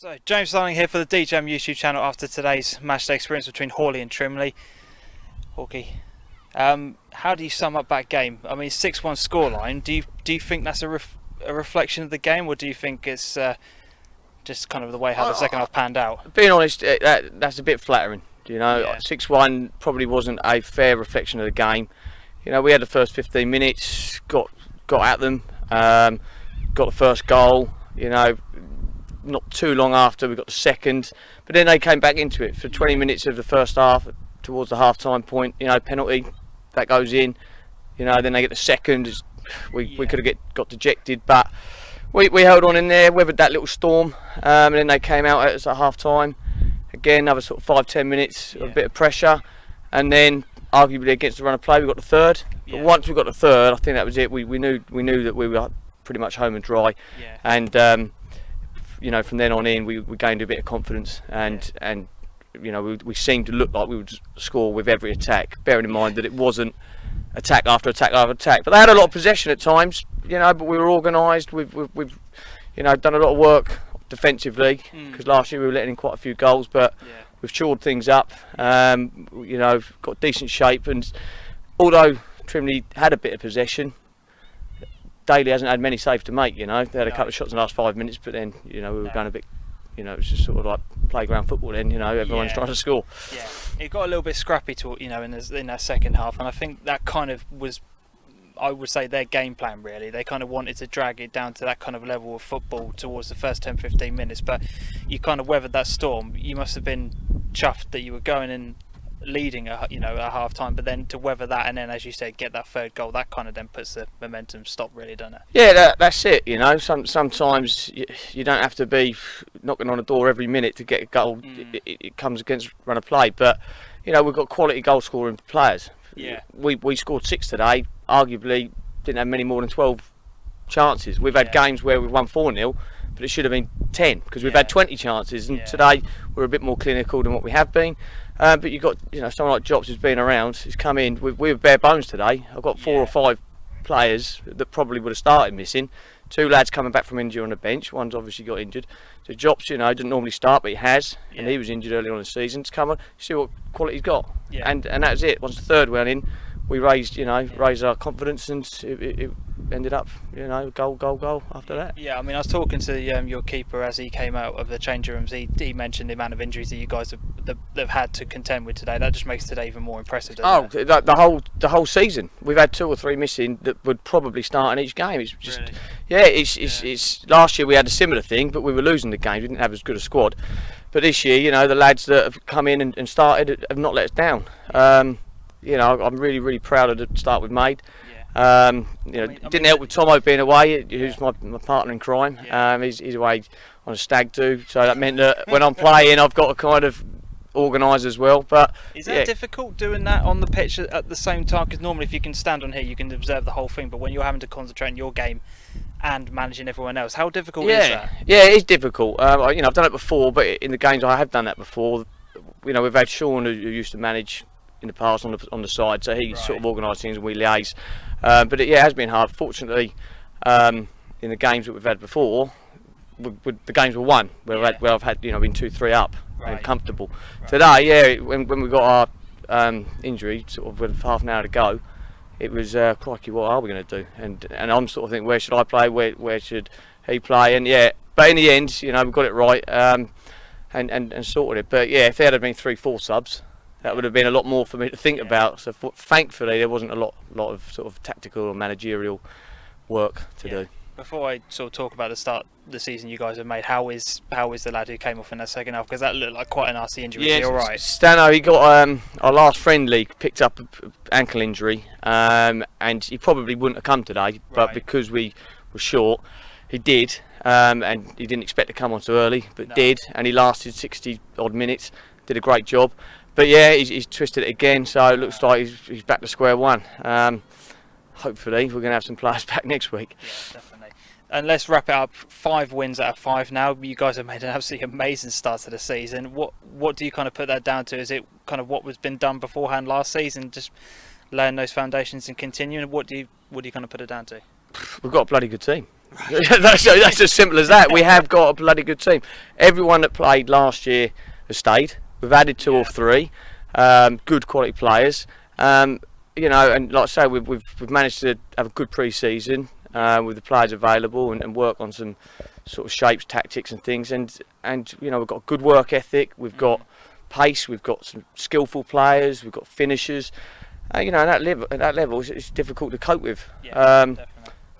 So, James Starling here for the DeeJam YouTube channel after today's matchday experience between Hawgley and Trimley. Hawkey, how do you sum up that game? I mean, 6-1 scoreline. Do you think that's a reflection of the game, or do you think it's just kind of the way how the second half panned out? Being honest, that's a bit flattering. You know, Yeah. 6-1 probably wasn't a fair reflection of the game. You know, we had the first 15 minutes, got at them, got the first goal. You know, not too long after we got the second, but then they came back into it for 20 minutes of the first half towards the half-time point. You know, penalty that goes in. You know, then they get the second. We could have got dejected, but we held on in there, weathered that little storm, and then they came out at us at half-time. Again, another sort of 5-10 minutes of a bit of pressure, and then arguably against the run of play we got the third. But once we got the third, I think that was it. We knew that we were pretty much home and dry, and you know, from then on in, we gained a bit of confidence, and you know, we seemed to look like we would score with every attack, bearing in mind that it wasn't attack after attack after attack. But they had a lot of possession at times, you know, but we were organised. We've you know, done a lot of work defensively, because last year we were letting in quite a few goals, but we've shored things up. You know, got decent shape, and although Trimley had a bit of possession, Daly hasn't had many saves to make. You know, they had a couple of shots in the last 5 minutes, but then, you know, we were going a bit, you know, it was just sort of like playground football then. You know, everyone's trying to score. Yeah, it got a little bit scrappy to, you know, in that second half, and I think that kind of was, I would say, their game plan really. They kind of wanted to drag it down to that kind of level of football towards the first 10-15 minutes, but you kind of weathered that storm. You must have been chuffed that you were going in leading at half time, but then to weather that, and then, as you said, get that third goal, that kind of then puts the momentum stop really, doesn't it? Yeah, that's it. You know, sometimes you don't have to be knocking on the door every minute to get a goal. It comes against run of play, but you know, we've got quality goal scoring players. Yeah, we scored 6 today. Arguably didn't have many more than 12 chances. We've had games where we've won 4-0, but it should have been 10 because we've had 20 chances, and today we're a bit more clinical than what we have been. But you've got, you know, someone like Jobs who's been around, who's come in. We were bare bones today. I've got 4 or 5 players that probably would have started missing. 2 lads coming back from injury on the bench. One's obviously got injured. So Jobs, you know, didn't normally start, but he has, and he was injured early on in the season. To come on, see what quality he's got, and that was it. Once the third went in, we raised our confidence, and it ended up, you know, goal after that. Yeah, I mean, I was talking to your keeper as he came out of the change rooms. He mentioned the amount of injuries that you guys have had to contend with today. That just makes today even more impressive, doesn't it? The whole season we've had 2 or 3 missing that would probably start in each game. It's just it's last year we had a similar thing, but we were losing the games. We didn't have as good a squad. But this year, you know, the lads that have come in and started have not let us down. You know, I'm really proud of the start we've made. You know, didn't help with Tomo being away, who's my partner in crime. He's away on a stag do, so that meant that when I'm playing, I've got to kind of organise as well. But is that difficult doing that on the pitch at the same time? Because normally, if you can stand on here, you can observe the whole thing. But when you're having to concentrate on your game and managing everyone else, how difficult is that? Yeah, it is difficult. You know, I've done it before, but in the games I have done that before. You know, we've had Sean who used to manage in the past on the side, so he sort of organised things and we liaise. But it has been hard. Fortunately, in the games that we've had before, the games were won where I've had, you know, been 2-3 up and comfortable. Today, when we got our injury, sort of with half an hour to go, it was crikey, what are we going to do? And I'm sort of thinking, where should I play? Where should he play? And but in the end, you know, we got it right and sorted it. But if there had been 3-4 subs, that would have been a lot more for me to think about. So thankfully there wasn't a lot of sort of tactical or managerial work to do. Before I sort of talk about the start of the season you guys have made, how is the lad who came off in that second half? Because that looked like quite a nasty injury. Is he all right? Stano, he got our last friendly, picked up an ankle injury, and he probably wouldn't have come today, but because we were short, he did, and he didn't expect to come on so early, but did, and he lasted 60 odd minutes, did a great job. But he's twisted it again, so it looks like he's back to square one. Hopefully we're going to have some players back next week. Yeah, definitely. And let's wrap it up. 5 wins out of 5 now. You guys have made an absolutely amazing start to the season. What do you kind of put that down to? Is it kind of what was been done beforehand last season, just laying those foundations and continuing? What do you kind of put it down to? We've got a bloody good team. That's as simple as that. We have got a bloody good team. Everyone that played last year has stayed. We've added two or three good quality players. You know, and like I say, we've managed to have a good pre-season with the players available and work on some sort of shapes, tactics, and things. And you know, we've got a good work ethic. We've got pace. We've got some skillful players. We've got finishers. You know, at that level, it's difficult to cope with. Definitely.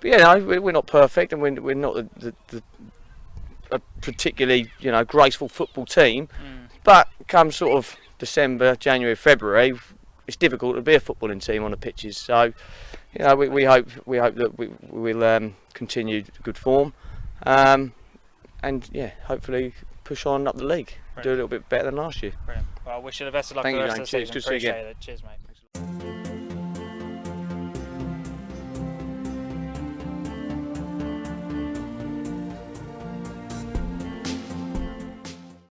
But you know, we're not perfect, and we're not a particularly, you know, graceful football team. But come sort of December, January, February, it's difficult to be a footballing team on the pitches. So, you know, we hope that we'll continue good form, and yeah, hopefully push on up the league, do a little bit better than last year. Brilliant. Well, I wish you the best of luck Thank for the you, rest James. of the season. Cheers. Good to see you Appreciate again. it. Cheers, mate.